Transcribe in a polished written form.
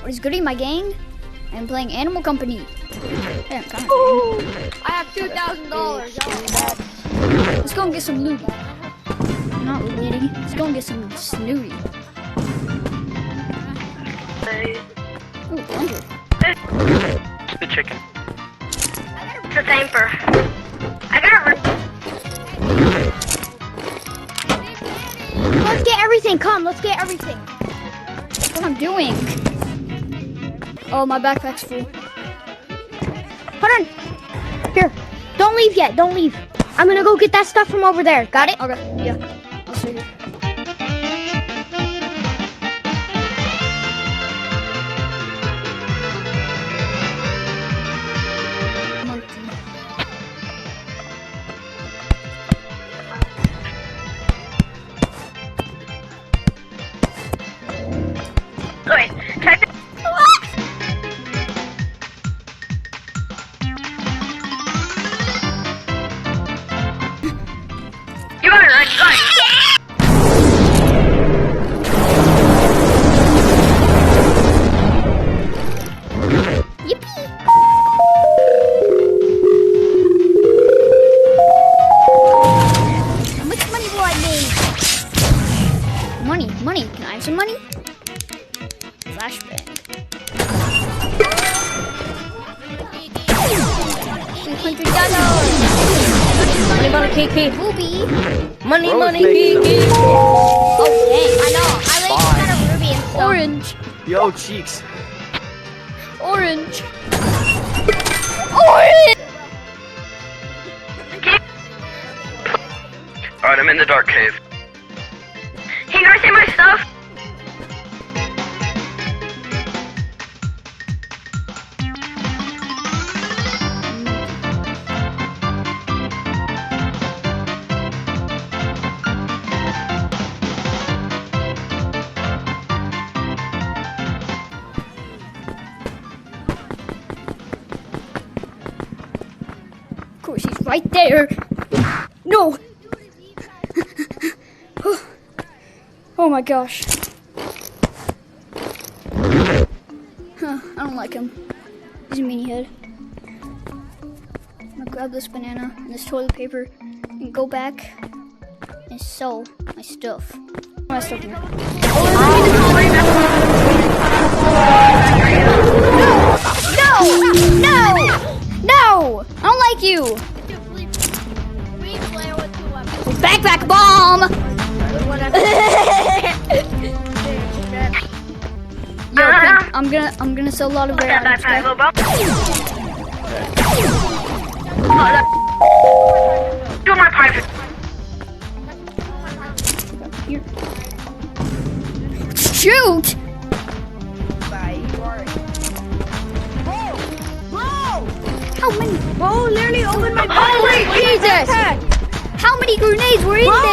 What is good in my gang? I'm playing Animal Company. Damn, I have $2,000. let's go and get some loot. Not looty. Let's go and get some snooty. Ooh, plunger. The chicken. It's a Thamper. I got Let's get everything. Come, let's get everything. That's what I'm doing. Oh, my backpack's full. Hold on. Here. Don't leave yet. Don't leave. I'm gonna go get that stuff from over there. Got it? Okay, yeah. I'll see you. Wait, type it. You got it right. You got it. Yippee! How much money will I make? Money. Can I have some money? Flashbang. $200. Money, Kiki. Ruby. Money, Kiki. Oh, dang. I know. I like got a ruby and stuff. Orange. Yo, cheeks. Orange. Orange! Alright, I'm in the dark cave. Hey, you ever see my stuff? Of course, he's right there. No! Oh my gosh. Huh, I don't like him. He's a meanie head. I'm gonna grab this banana and this toilet paper and go back and sell my stuff. My stuff here. No! I don't like you! Backpack bomb! Yo, I'm gonna sell a lot of rare That items, backpack, okay? little bro. Do my private. Here. Shoot! How many? Oh, literally opened my Holy Jesus! How many grenades were in there?